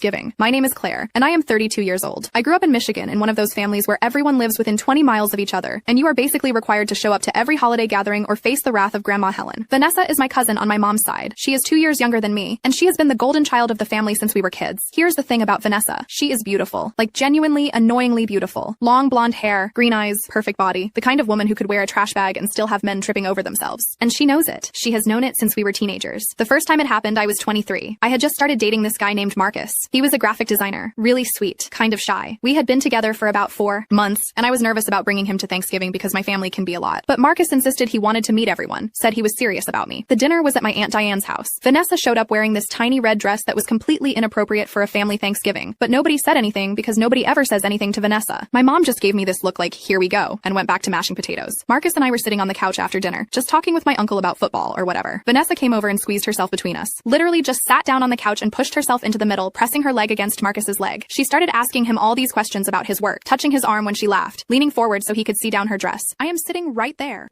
Thanksgiving. My name is Claire, and I am 32 years old. I grew up in Michigan in one of those families where everyone lives within 20 miles of each other, and you are basically required to show up to every holiday gathering or face the wrath of Grandma Helen. Vanessa is my cousin on my mom's side. She is 2 years younger than me, and she has been the golden child of the family since we were kids. Here's the thing about Vanessa. She is beautiful. Like genuinely, annoyingly beautiful. Long blonde hair, green eyes, perfect body. The kind of woman who could wear a trash bag and still have men tripping over themselves. And she knows it. She has known it since we were teenagers. The first time it happened, I was 23. I had just started dating this guy named Marcus. He was a graphic designer. Really sweet. Kind of shy. We had been together for about 4 months, and I was nervous about bringing him to Thanksgiving because my family can be a lot. But Marcus insisted he wanted to meet everyone. Said he was serious about me. The dinner was at my Aunt Diane's house. Vanessa showed up wearing this tiny red dress that was completely inappropriate for a family Thanksgiving. But nobody said anything because nobody ever says anything to Vanessa. My mom just gave me this look like, here we go, and went back to mashing potatoes. Marcus and I were sitting on the couch after dinner, just talking with my uncle about football or whatever. Vanessa came over and squeezed herself between us. Literally just sat down on the couch and pushed herself into the middle, pressing her leg against Marcus's leg. She started asking him all these questions about his work, touching his arm when she laughed, leaning forward so he could see down her dress. I am sitting right there,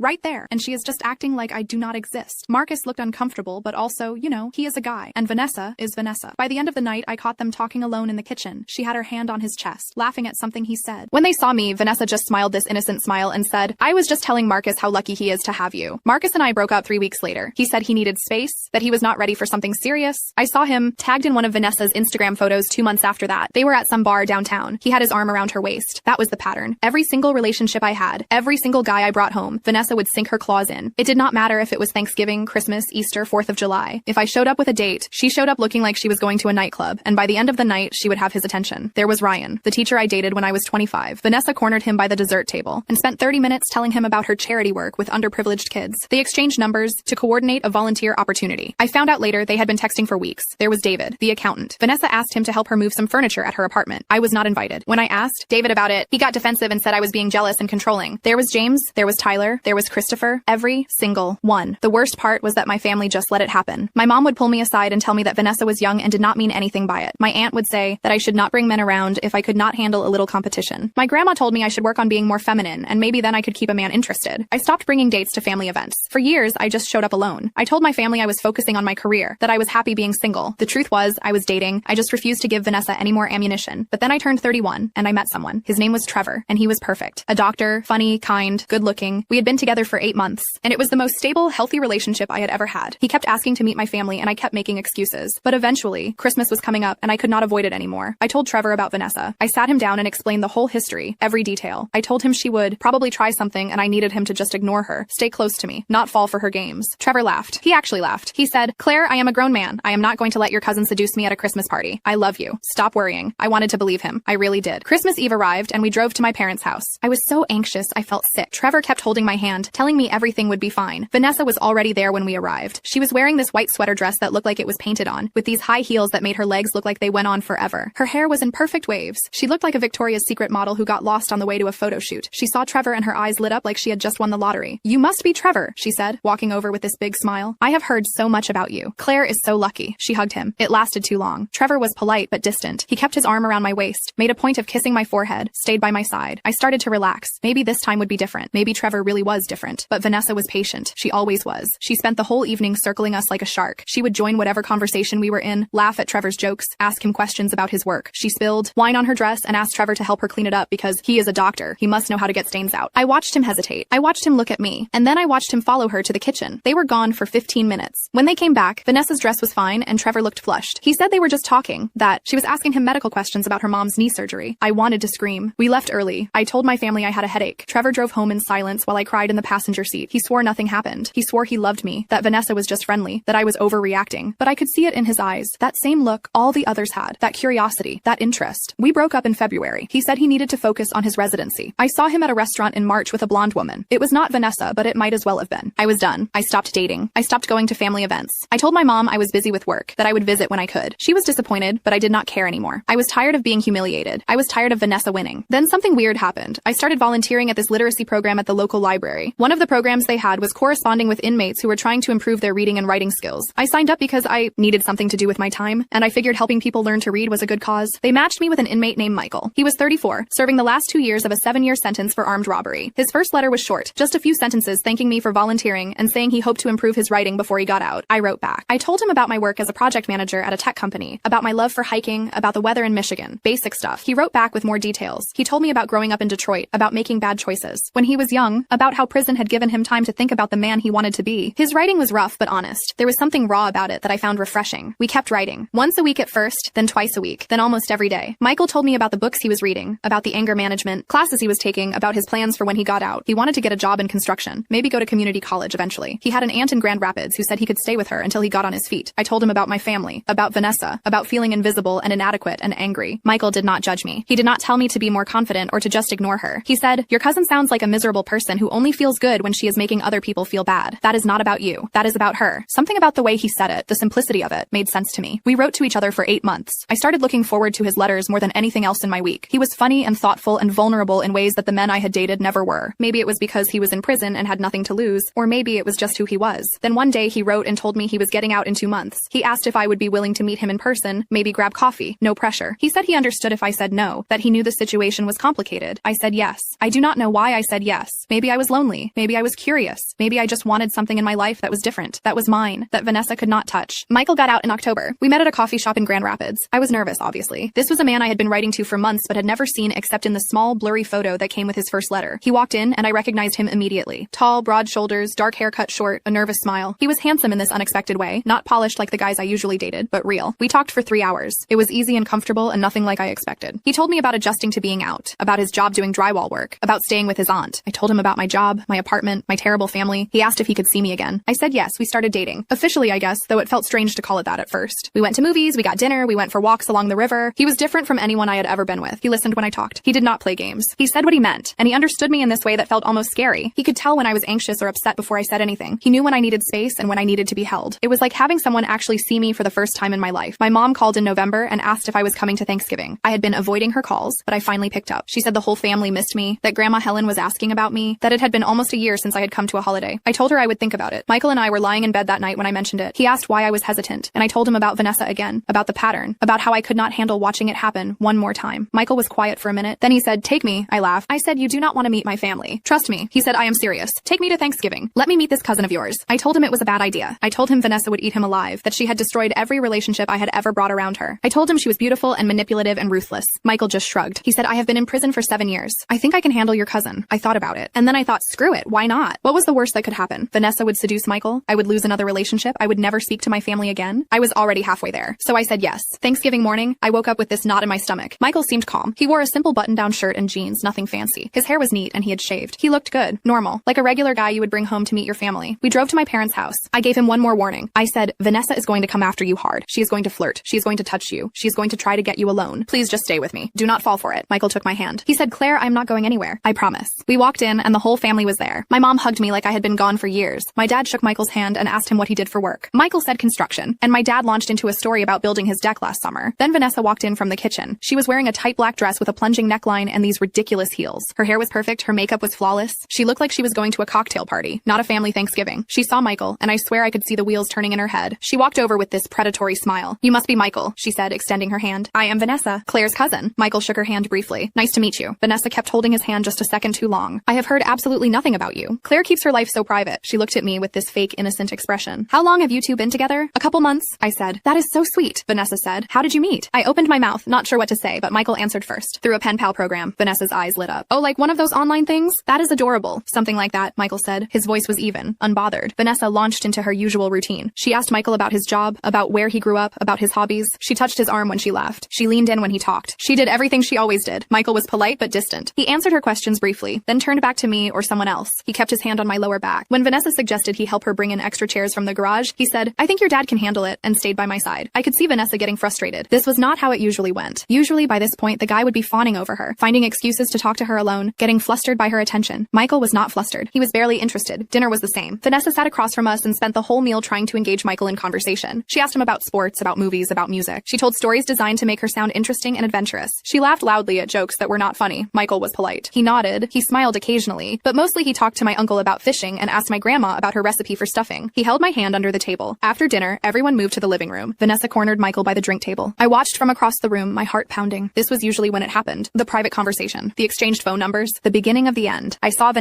and she is just acting like I do not exist. Marcus looked uncomfortable, but also, you know, he is a guy, and Vanessa is Vanessa. By the end of the night, I caught them talking alone in the kitchen. She had her hand on his chest, laughing at something he said. When they saw me, Vanessa just smiled this innocent smile and said, I was just telling Marcus how lucky he is to have you. Marcus and I broke up 3 weeks later. He said he needed space, that he was not ready for something serious. I saw him tagged in one of Vanessa's Instagram photos 2 months after that. They were at some bar downtown. He had his arm around her waist. That was the pattern. Every single relationship I had, every single guy I brought home, Vanessa would sink her claws in. It did not matter if it was Thanksgiving, Christmas, Easter, 4th of July. If I showed up with a date, she showed up looking like she was going to a nightclub, and by the end of the night, she would have his attention. There was Ryan, the teacher I dated when I was 25. Vanessa cornered him by the dessert table and spent 30 minutes telling him about her charity work with underprivileged kids. They exchanged numbers to coordinate a volunteer opportunity. I found out later they had been texting for weeks. There was David, the accountant. Vanessa asked him to help her move some furniture at her apartment. I was not invited. When I asked David about it, he got defensive and said I was being jealous and controlling. There was James, there was Tyler, there was Christopher, every single one. The worst part was that my family just let it happen. My mom would pull me aside and tell me that Vanessa was young and did not mean anything by it. My aunt would say that I should not bring men around if I could not handle a little competition. My grandma told me I should work on being more feminine, and maybe then I could keep a man interested. I stopped bringing dates to family events. For years, I just showed up alone. I told my family I was focusing on my career, that I was happy being single. The truth was, I was dating. I just refused to give Vanessa any more ammunition. But then I turned 31, and I met someone. His name was Trevor, and he was perfect. A doctor, funny, kind, good-looking. We had been together for 8 months, and it was the most stable, healthy relationship I had ever had. He kept asking to meet my family, and I kept making excuses. But eventually, Christmas was coming up, and I could not avoid it anymore. I told Trevor about Vanessa. I sat him down and explained the whole history, every detail. I told him she would probably try something, and I needed him to just ignore her, stay close to me, not fall for her games. Trevor laughed. He actually laughed. He said, Claire, I am a grown man. I am not going to let your cousin seduce me at a Christmas party. I love you. Stop worrying. I wanted to believe him. I really did. Christmas Eve arrived, and we drove to my parents' house. I was so anxious, I felt sick. Trevor kept holding my hand, telling me everything would be fine. Vanessa was already there when we arrived. She was wearing this white sweater dress that looked like it was painted on, with these high heels that made her legs look like they went on forever. Her hair was in perfect waves. She looked like a Victoria's Secret model who got lost on the way to a photo shoot. She saw Trevor and her eyes lit up like she had just won the lottery. You must be Trevor, she said, walking over with this big smile. I have heard so much about you. Claire is so lucky. She hugged him. It lasted too long. Trevor was polite but distant. He kept his arm around my waist, made a point of kissing my forehead, stayed by my side. I started to relax. Maybe this time would be different. Maybe Trevor really was different. But Vanessa was patient. She always was. She spent the whole evening circling us like a shark. She would join whatever conversation we were in, laugh at Trevor's jokes, ask him questions about his work. She spilled wine on her dress and asked Trevor to help her clean it up because he is a doctor. He must know how to get stains out. I watched him hesitate. I watched him look at me. And then I watched him follow her to the kitchen. They were gone for 15 minutes. When they came back, Vanessa's dress was fine and Trevor looked flushed. He said they were just talking, that she was asking him medical questions about her mom's knee surgery. I wanted to scream. We left early. I told my family I had a headache. Trevor drove home in silence while I cried in the passenger seat. He swore nothing happened. He swore he loved me, that Vanessa was just friendly, that I was overreacting. But I could see it in his eyes. That same look all the others had. That curiosity. That interest. We broke up in February. He said he needed to focus on his residency. I saw him at a restaurant in March with a blonde woman. It was not Vanessa, but it might as well have been. I was done. I stopped dating. I stopped going to family events. I told my mom I was busy with work, that I would visit when I could. She was disappointed, but I did not care anymore. I was tired of being humiliated. I was tired of Vanessa winning. Then something weird happened. I started volunteering at this literacy program at the local library. One of the programs they had was corresponding with inmates who were trying to improve their reading and writing skills. I signed up because I needed something to do with my time, and I figured helping people learn to read was a good cause. They matched me with an inmate named Michael. He was 34, serving the last 2 years of a 7-year sentence for armed robbery. His first letter was short, just a few sentences thanking me for volunteering and saying he hoped to improve his writing before he got out. I wrote back. I told him about my work as a project manager at a tech company, about my love for hiking, about the weather in Michigan. Basic stuff. He wrote back with more details. He told me about growing up in Detroit, about making bad choices. When he was young, about how prison had given him time to think about the man he wanted to be. His writing was rough but honest. There was something raw about it that I found refreshing. We kept writing. Once a week at first, then twice a week, then almost every day. Michael told me about the books he was reading, about the anger management classes he was taking, about his plans for when he got out. He wanted to get a job in construction, maybe go to community college eventually. He had an aunt in Grand Rapids who said he could stay with her until he got on his feet. I told him about my family, about Vanessa, about feeling invisible and inadequate and angry. Michael did not judge me. He did not tell me to be more confident or to just ignore her. He said, "Your cousin sounds like a miserable person who only feels good when she is making other people feel bad. That is not about you. That is about her." Something about the way he said it, the simplicity of it, made sense to me. We wrote to each other for 8 months. I started looking forward to his letters more than anything else in my week. He was funny and thoughtful and vulnerable in ways that the men I had dated never were. Maybe it was because he was in prison and had nothing to lose, or maybe it was just who he was. Then one day he wrote and told me he was getting out in 2 months. He asked if I would be willing to meet him in person, maybe grab coffee. No pressure. He said he understood if I said no, that he knew the situation was complicated. I said yes. I do not know why I said yes. Maybe I was lonely. Maybe I was curious. Maybe I just wanted something in my life that was different, that was mine, that Vanessa could not touch. Michael got out in October. We met at a coffee shop in Grand Rapids. I was nervous, obviously. This was a man I had been writing to for months but had never seen except in the small, blurry photo that came with his first letter. He walked in and I recognized him immediately. Tall, broad shoulders, dark hair cut short, a nervous smile. He was handsome in this unexpected way, not polished like the guys I usually dated, but real. We talked for 3 hours. It was easy and comfortable and nothing like I expected. He told me about adjusting to being out, about his job doing drywall work, about staying with his aunt. I told him about my job, my apartment, my terrible family. He asked if he could see me again. I said yes. We started dating. Officially, I guess, though it felt strange to call it that at first. We went to movies, we got dinner, we went for walks along the river. He was different from anyone I had ever been with. He listened when I talked. He did not play games. He said what he meant, and he understood me in this way that felt almost scary. He could tell when I was anxious or upset before I said anything. He knew when I needed space and when I needed to be held. It was like having someone actually see me for the first time in my life. My mom called in November and asked if I was coming to Thanksgiving. I had been avoiding her calls, but I finally picked up. She said the whole family missed me, that Grandma Helen was asking about me, that it had been almost a year since I had come to a holiday. I told her I would think about it. Michael and I were lying in bed that night when I mentioned it. He asked why I was hesitant, and I told him about Vanessa again, about the pattern, about how I could not handle watching it happen one more time. Michael was quiet for a minute. Then he said, "Take me." I laughed. I said, "You do not want to meet my family. Trust me." He said, "I am serious. Take me to Thanksgiving. Let me meet this cousin of yours." I told him it was a bad idea. I told him Vanessa would eat him alive, that she had destroyed every relationship I had ever brought around her. I told him she was beautiful and manipulative and ruthless. Michael just shrugged. He said, "I have been in prison for 7 years. I think I can handle your cousin." I thought about it. And then I thought, screw it. Why not? What was the worst that could happen? Vanessa would seduce Michael. I would lose another relationship. I would never speak to my family again. I was already halfway there. So I said yes. Thanksgiving morning, I woke up with this knot in my stomach. Michael seemed calm. He wore a simple button-down shirt and jeans, nothing fancy. His hair was neat and he had shaved. He looked good, normal, like a regular guy you would bring home to meet your family. We drove to my parents' house. I gave him one more warning. I said, "Vanessa is going to come after you hard. She is going to flirt. She is going to touch you. She is going to try to get you alone. Please just stay with me. Do not fall for it." Michael took my hand. He said, "Claire, I'm not going anywhere. I promise." We walked in and the whole family was there. My mom hugged me like I had been gone for years. My dad shook Michael's hand and asked him what he did for work. Michael said construction, and my dad launched into a story about building his deck last summer. Then Vanessa walked in from the kitchen. She was wearing a tight black dress with a plunging neckline and these ridiculous heels. Her hair was perfect. Her makeup was flawless. She looked like she was going to a cocktail party, not a family Thanksgiving. She saw Michael, and I swear I could see the wheels turning in her head. She walked over with this predatory smile. "You must be Michael," she said, extending her hand. "I am Vanessa, Claire's cousin." Michael shook her hand briefly. "Nice to meet you." Vanessa kept holding his hand just a second too long. "I have heard absolutely nothing about you. Claire keeps her life so private." She looked at me with this fake, innocent expression. "How long have you two been together?" "A couple months," I said. "That is so sweet," Vanessa said. "How did you meet?" I opened my mouth, not sure what to say, but Michael answered first. "Through a pen pal program." Vanessa's eyes lit up. "Oh, like one of those online things? That is adorable." "Something like that," Michael said. His voice was even, unbothered. Vanessa launched into her usual routine. She asked Michael about his job, about where he grew up, about his hobbies. She touched his arm when she left. She leaned in when he talked. She did everything she always did. Michael was polite but distant. He answered her questions briefly, then turned back to me or someone else. He kept his hand on my lower back. When Vanessa suggested he help her bring in extra chairs from the garage, he said, "I think your dad can handle it," and stayed by my side. I could see Vanessa getting frustrated. This was not how it usually went. Usually by this point, the guy would be fawning over her, finding excuses to talk to her alone, getting flustered by her attention. Michael was not flustered. He was barely interested. Dinner was the same. Vanessa sat across from us and spent the whole meal trying to engage Michael in conversation. She asked him about sports, about movies, about music. She told stories designed to make her sound interesting and adventurous. She laughed loudly at jokes that were not funny. Michael was polite. He nodded. He smiled occasionally, but mostly he talked to my uncle about fishing and asked my grandma about her recipe for stuffing. He held my hand under the table. After dinner, everyone moved to the living room. Vanessa cornered Michael by the drink table. I watched from across the room, my heart pounding. This was usually when it happened. The private conversation, the exchanged phone numbers, the beginning of the end. I saw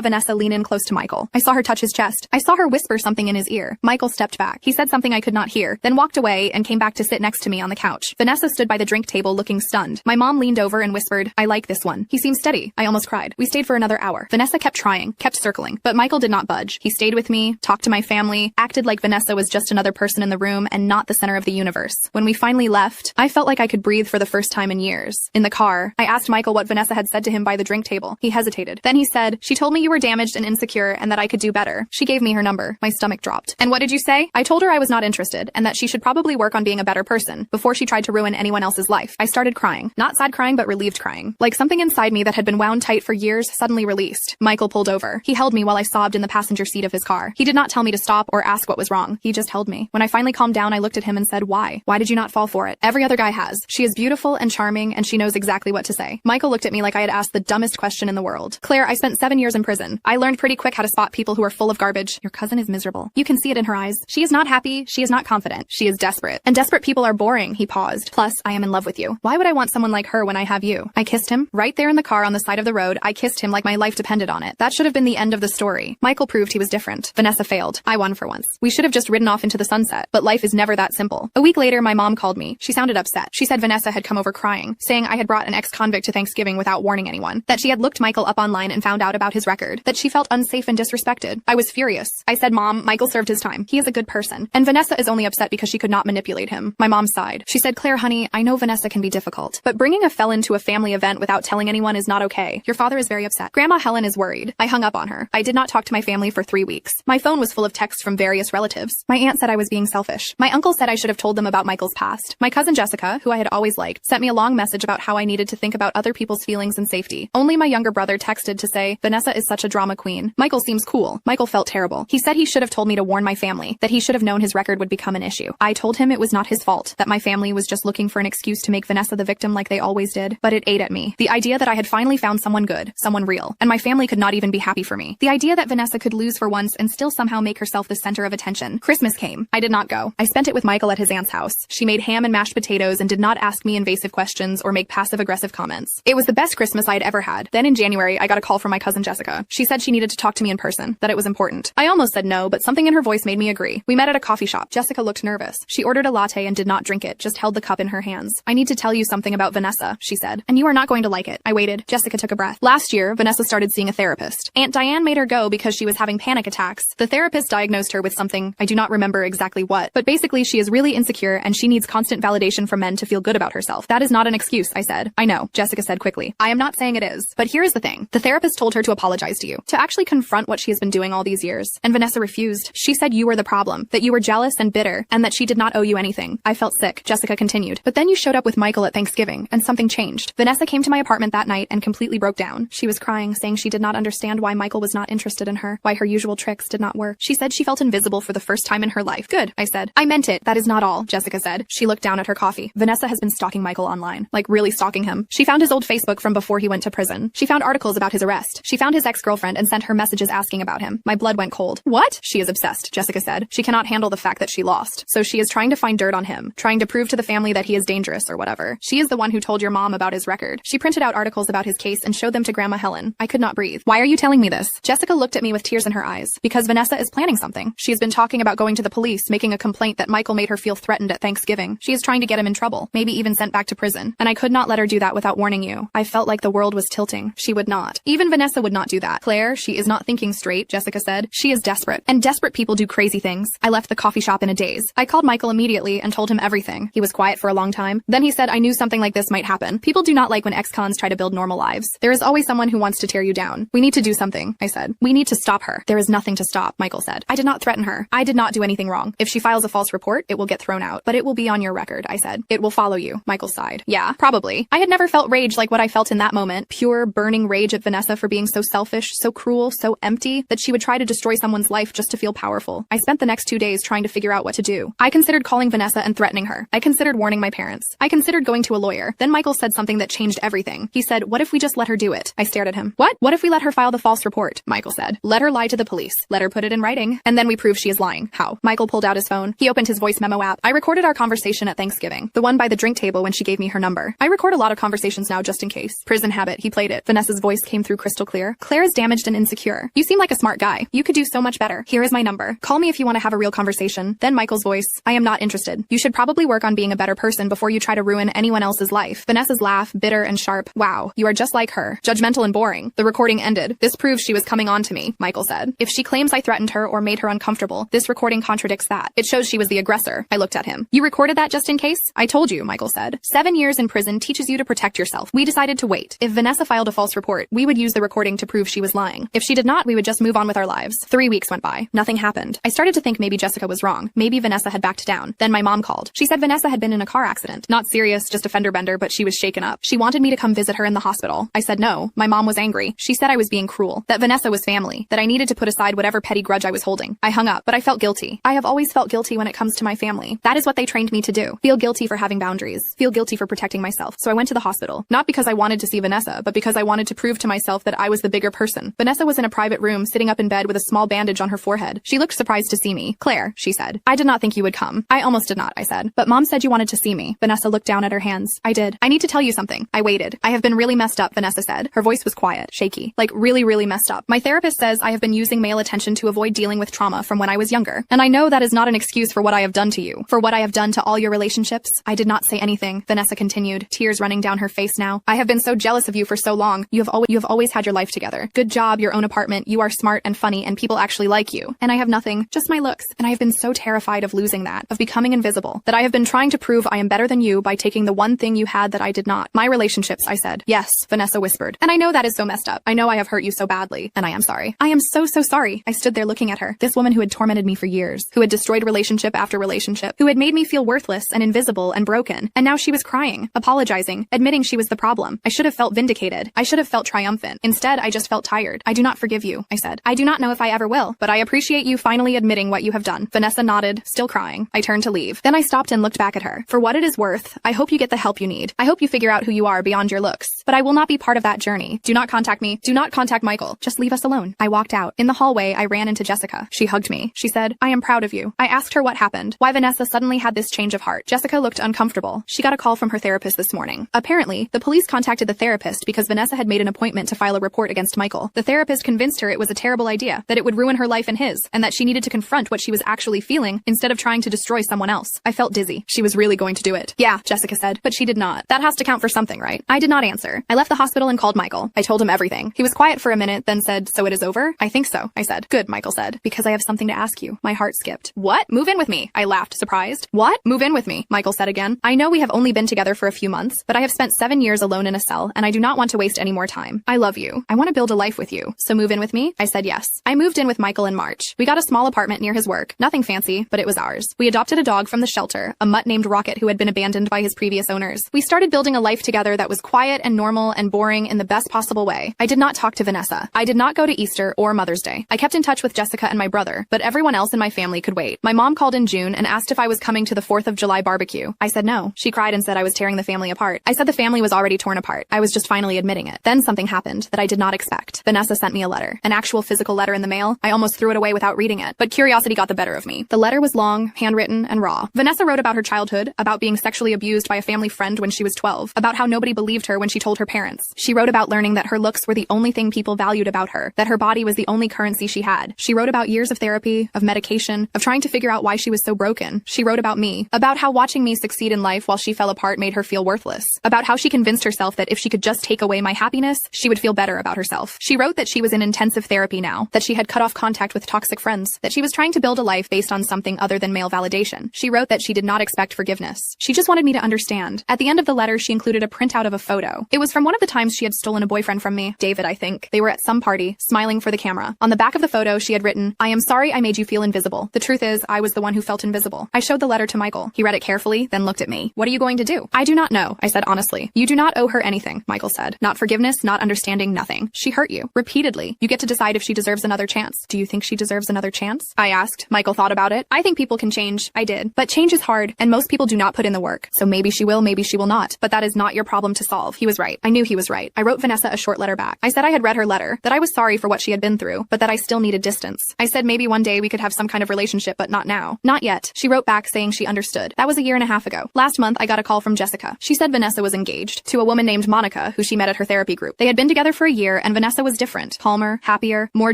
Vanessa lean in close to Michael. I saw her touch his chest. I saw her whisper something in his ear. Michael stepped back. He said something I could not hear, then walked away and came back to sit next to me on the couch. Vanessa stood by the drink table looking stunned. My mom leaned over and whispered, "I like this one. He seems steady." I almost cried. We stayed for another hour. Vanessa kept trying, kept circling, but Michael did not budge. He stayed with me, talked to my family, acted like Vanessa was just another person in the room and not the center of the universe. When we finally left, I felt like I could breathe for the first time in years. In the car, I asked Michael what Vanessa had said to him by the drink table. He hesitated. Then he said, "She told me you were damaged and insecure and that I could do better. She gave me her number." My stomach dropped. "And what did you say?" I told her I was not interested and that she should probably work on being a better person before she tried to ruin anyone else's life. I started crying. Not sad crying, but relieved crying. Like something inside me that had been wound tight for years suddenly released. Michael pulled over. He held me while I sobbed in the passenger seat of his car. He did not tell me to stop or ask what was wrong. He just held me. When I finally calmed down, I looked at him and said, "Why? Why did you not fall for it? Every other guy has. She is beautiful and charming and she knows exactly what to say." Michael looked at me like I had asked the dumbest question in the world. "Claire, I spent 7 years in prison. I learned pretty quick how to spot people who are full of garbage. Your cousin is miserable. You can see it in her eyes. She is not happy. She is not confident. She is desperate. And desperate people are boring." He paused. "Plus, I am in love with you. Why would I want someone like her when I have you?" I kissed him. Right there in the car on the side of the road, I kissed him like my life depended on it. That should have been the end of the story. Michael proved he was different. Vanessa failed. I won for once. We should have just ridden off into the sunset. But life is never that simple. A week later, my mom called me. She sounded upset. She said Vanessa had come over crying, saying I had brought an ex-convict to Thanksgiving without warning anyone, that she had looked Michael up online and found out about his record, that she felt unsafe and disrespected. I was furious. I said, "Mom, Michael served his time. He is a good person. And Vanessa is only upset because she could not manipulate him." My mom sighed. She said, "Claire, honey, I know Vanessa can be difficult, but bringing a felon to a family event without telling anyone is not okay. Your father is very upset. Grandma Helen is worried." I hung up on her. I did not talk to my family for 3 weeks. My phone was full of texts from various relatives. My aunt said I was being selfish. My uncle said I should have told them about Michael's past. My cousin Jessica, who I had always liked, sent me a long message about how I needed to think about other people's feelings and safety. Only my younger brother texted to say, "Vanessa is such a drama queen. Michael seems cool." Michael felt terrible. He said he should have told me to warn my family, that he should have known his record would become an issue. I told him it was not his fault, that my family was just looking for an excuse to make Vanessa the victim like they always did. But it ate at me. The idea that I had finally found someone good, someone real, and my family could not even be happy for me. The idea that Vanessa could lose for once and still somehow make herself the center of attention. Christmas came. I did not go. I spent it with Michael at his aunt's house. She made ham and mashed potatoes and did not ask me invasive questions or make passive-aggressive comments. It was the best Christmas I had ever had. Then in January, I got a call from my cousin Jessica. She said she needed to talk to me in person, that it was important. I almost said no, but something in her voice made me agree. We met at a coffee shop. Jessica looked nervous. She ordered a latte and did not drink it, just held the cup in her hands. "I need to tell you something about Vanessa," she said, "and you are not going to like it." I waited. Jessica took a breath. "Last year, Vanessa started seeing a therapist. Aunt Diane made her go because she was having panic attacks. The therapist diagnosed her with something, I do not remember exactly what, but basically she is really insecure and she needs constant validation from men to feel good about herself." "That is not an excuse," I said. "I know," Jessica said quickly. "I am not saying it is. But here is the thing. The therapist told her to apologize to you, to actually confront what she has been doing all these years. And Vanessa refused. She said you were the problem, that you were jealous and bitter, and that she did not owe you anything." I felt sick. Jessica continued. "But then you showed up with Michael at Thanksgiving, and something changed." Vanessa came to my apartment that night and completely broke down. She was crying, saying she did not understand why Michael was not interested in her, why her usual tricks did not work. She said she felt invisible for the first time in her life. "Good," I said. "I meant it. That is not all," Jessica said. She looked down at her coffee. "Vanessa has been stalking Michael online. Like really stalking him. She found his old Facebook from before he went to prison. She found articles about his arrest. She found his ex-girlfriend and sent her messages asking about him." My blood went cold. "What?" "She is obsessed," Jessica said. "She cannot handle the fact that she lost. So she is trying to find dirt on him, trying to prove to the family that he is dangerous or whatever. She is the one who told your mom about his record. She printed out articles about his case and showed them to Grandma Helen." I could not breathe. "Why are you telling me this?" Jessica looked at me with tears in her eyes. "Because Vanessa is planning something. She has been talking about going to the police, making a complaint that Michael made her feel threatened at Thanksgiving. She is trying to get him in trouble, maybe even sent back to prison. And I could not let her do that without warning you." I felt like the world was tilting. She would not. Even Vanessa would not do that. "Claire, she is not thinking straight," Jessica said. "She is desperate. And desperate people do crazy things." I left the coffee shop in a daze. I called Michael immediately and told him everything. He was quiet for a long time. Then he said, "I knew something like this might happen. People do not like when ex-cons try to build normal lives. There is always someone who wants to tear you down. We need to do something," I said. "We need to stop her." "There is nothing to stop," Michael said. "I did not threaten her. I did not do anything wrong. If she files a false report, it will get thrown out. But it will be on your record," I said. "It will follow you," Michael sighed. "Yeah, probably." I had never felt rage like what I felt in that moment. Pure, burning rage at Vanessa for being so selfish, so cruel, so empty, that she would try to destroy someone's life just to feel powerful. I spent the next 2 days trying to figure out what to do. I considered calling Vanessa and threatening her. I considered warning my parents. I considered going to a lawyer. Then Michael said something that changed everything. He said, "What if we just let her do it?" I stared at him. "What? What if we let her file the false report?" Michael said. "Let her lie to the police. Let her put it in writing. And then we prove she is lying." "How?" Michael pulled out his phone. He opened his voice memo app. I recorded our conversation at Thanksgiving. The one by the drink table when she gave me her number. I record a lot of conversations now just in case. Prison habit. He played it. Vanessa's voice came through crystal clear. "Claire is damaged and insecure. You seem like a smart guy. You could do so much better. Here is my number. Call me if you want to have a real conversation." Then Michael's voice. "I am not interested. You should should probably work on being a better person before you try to ruin anyone else's life. Vanessa's laugh, bitter and sharp. Wow, you are just like her. Judgmental and boring. The recording ended. This proves she was coming on to me, Michael said. If she claims I threatened her or made her uncomfortable, this recording contradicts that. It shows she was the aggressor. I looked at him. You recorded that just in case? I told you, Michael said. 7 years in prison teaches you to protect yourself. We decided to wait. If Vanessa filed a false report, we would use the recording to prove she was lying. If she did not, we would just move on with our lives. 3 weeks went by. Nothing happened. I started to think maybe Jessica was wrong. Maybe Vanessa had backed down. Then my mom called. She said Vanessa had been in a car accident. Not serious, just a fender bender, but she was shaken up. She wanted me to come visit her in the hospital. I said no. My mom was angry. She said I was being cruel, that Vanessa was family, that I needed to put aside whatever petty grudge I was holding. I hung up, but I felt guilty. I have always felt guilty when it comes to my family. That is what they trained me to do. Feel guilty for having boundaries. Feel guilty for protecting myself. So I went to the hospital. Not because I wanted to see Vanessa, but because I wanted to prove to myself that I was the bigger person. Vanessa was in a private room, sitting up in bed with a small bandage on her forehead. She looked surprised to see me. Claire, she said. I did not think you would come. I almost did not, I said. But mom said you wanted to see me. Vanessa looked down at her hands. I did. I need to tell you something. I waited. I have been really messed up, Vanessa said. Her voice was quiet, shaky. Like really messed up. My therapist says I have been using male attention to avoid dealing with trauma from when I was younger. And I know that is not an excuse for what I have done to you. For what I have done to all your relationships. I did not say anything, Vanessa continued, tears running down her face now. I have been so jealous of you for so long. You have always had your life together. Good job, your own apartment. You are smart and funny and people actually like you. And I have nothing, just my looks. And I have been so terrified of losing that, of becoming invisible, that I have been trying to prove I am better than you by taking the one thing you had that I did not. My relationships, I said. Yes, Vanessa whispered. And I know that is so messed up. I know I have hurt you so badly. And I am sorry. I am so sorry. I stood there looking at her. This woman who had tormented me for years, who had destroyed relationship after relationship, who had made me feel worthless and invisible and broken. And now she was crying, apologizing, admitting she was the problem. I should have felt vindicated. I should have felt triumphant. Instead, I just felt tired. I do not forgive you, I said. I do not know if I ever will, but I appreciate you finally admitting what you have done. Vanessa nodded, still crying. I turned to leave. Then I stopped and looked back at her. For what it is worth, I hope you get the help you need. I hope you figure out who you are beyond your looks. But I will not be part of that journey. Do not contact me. Do not contact Michael. Just leave us alone. I walked out. In the hallway, I ran into Jessica. She hugged me. She said, I am proud of you. I asked her what happened, why Vanessa suddenly had this change of heart. Jessica looked uncomfortable. She got a call from her therapist this morning. Apparently, the police contacted the therapist because Vanessa had made an appointment to file a report against Michael. The therapist convinced her it was a terrible idea, that it would ruin her life and his, and that she needed to confront what she was actually feeling instead of trying to destroy someone else. I felt dizzy. She was really going to do it. Yeah, Jessica said, but she did not. That has to count for something, right? I did not answer. I left the hospital and called Michael. I told him everything. He was quiet for a minute, then said, so it is over? I think so, I said. Good, Michael said, because I have something to ask you. My heart skipped. What? Move in with me. I laughed, surprised. What? Move in with me, Michael said again. I know we have only been together for a few months, but I have spent 7 years alone in a cell, and I do not want to waste any more time. I love you. I want to build a life with you. So move in with me? I said yes. I moved in with Michael in March. We got a small apartment near his work. Nothing fancy, but it was ours. We adopted a dog from the shelter, a mutt named Rocket who had been abandoned by his previous owners. We started building a life together that was quiet and normal and boring in the best possible way. I did not talk to Vanessa. I did not go to Easter or Mother's Day. I kept in touch with Jessica and my brother, but everyone else in my family could wait. My mom called in June and asked if I was coming to the 4th of July barbecue. I said no. She cried and said I was tearing the family apart. I said the family was already torn apart. I was just finally admitting it. Then something happened that I did not expect. Vanessa sent me a letter, an actual physical letter in the mail. I almost threw it away without reading it, but curiosity got the better of me. The letter was long, handwritten, and raw. Vanessa wrote about her childhood, about being sexually abused by a family friend when she was 12, about how nobody believed her when she told her parents. She wrote about learning that her looks were the only thing people valued about her, that her body was the only currency she had. She wrote about years of therapy, of medication, of trying to figure out why she was so broken. She wrote about me, about how watching me succeed in life while she fell apart made her feel worthless, about how she convinced herself that if she could just take away my happiness, she would feel better about herself. She wrote that she was in intensive therapy now, that she had cut off contact with toxic friends, that she was trying to build a life based on something other than male validation. She wrote that she did not expect forgiveness. She just wanted me to understand. At the end of the letter, she included a printout of a photo. It was from one of the times she had stolen a boyfriend from me, David, I think. They were at some party, smiling for the camera. On the back of the photo, she had written, I am sorry I made you feel invisible. The truth is, I was the one who felt invisible. I showed the letter to Michael. He read it carefully, then looked at me. What are you going to do? I do not know, I said honestly. You do not owe her anything, Michael said. Not forgiveness, not understanding, nothing. She hurt you. Repeatedly. You get to decide if she deserves another chance. Do you think she deserves another chance? I asked. Michael thought about it. I think people can change. I did. But change is hard, and most people do not put in the work. So maybe she will, maybe she will not. But that is not your problem to solve. He was right. I knew he was right. I wrote Vanessa a short letter back. I said I had read her letter, that I was sorry for what she had been through, but that I still needed distance. I said maybe one day we could have some kind of relationship, but not now. Not yet. She wrote back saying she understood. That was a year and a half ago. Last month, I got a call from Jessica. She said Vanessa was engaged to a woman named Monica, who she met at her therapy group. They had been together for a year, and Vanessa was different, calmer, happier, more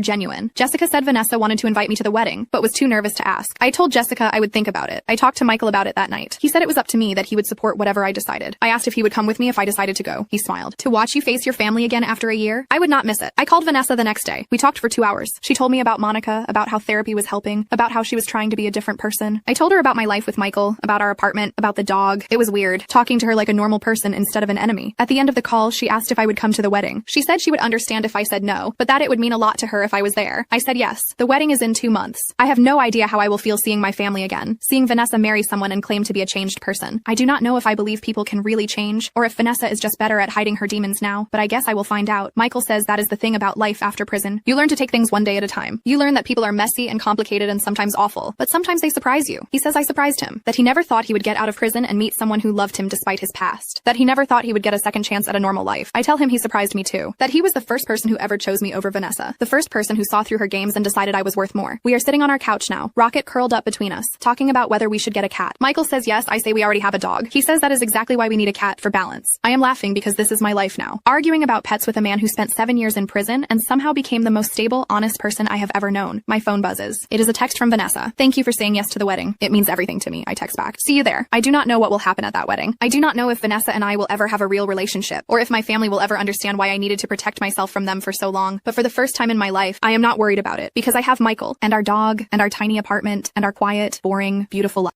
genuine. Jessica said Vanessa wanted to invite me to the wedding, but was too nervous to ask. I told Jessica I would think about it. I talked to to Michael about it that night. He said it was up to me, that he would support whatever I decided. I asked if he would come with me if I decided to go. He smiled. To watch you face your family again after a year? I would not miss it. I called Vanessa the next day. We talked for 2 hours. She told me about Monica, about how therapy was helping, about how she was trying to be a different person. I told her about my life with Michael, about our apartment, about the dog. It was weird, talking to her like a normal person instead of an enemy. At the end of the call, she asked if I would come to the wedding. She said she would understand if I said no, but that it would mean a lot to her if I was there. I said yes. The wedding is in 2 months. I have no idea how I will feel seeing my family again, seeing Vanessa marry someone and claim to be a changed person. I do not know if I believe people can really change, or if Vanessa is just better at hiding her demons now, but I guess I will find out. Michael says that is the thing about life after prison. You learn to take things one day at a time. You learn that people are messy and complicated and sometimes awful, but sometimes they surprise you. He says I surprised him, that he never thought he would get out of prison and meet someone who loved him despite his past, that he never thought he would get a second chance at a normal life. I tell him he surprised me too, that he was the first person who ever chose me over Vanessa, the first person who saw through her games and decided I was worth more. We are sitting on our couch now, Rocket curled up between us, talking about whether we should get a cat. Michael says yes, I say we already have a dog. He says that is exactly why we need a cat, for balance. I am laughing because this is my life now. Arguing about pets with a man who spent 7 years in prison and somehow became the most stable, honest person I have ever known. My phone buzzes. It is a text from Vanessa. Thank you for saying yes to the wedding. It means everything to me, I text back. See you there. I do not know what will happen at that wedding. I do not know if Vanessa and I will ever have a real relationship, or if my family will ever understand why I needed to protect myself from them for so long, but for the first time in my life, I am not worried about it, because I have Michael, and our dog, and our tiny apartment, and our quiet, boring, beautiful life.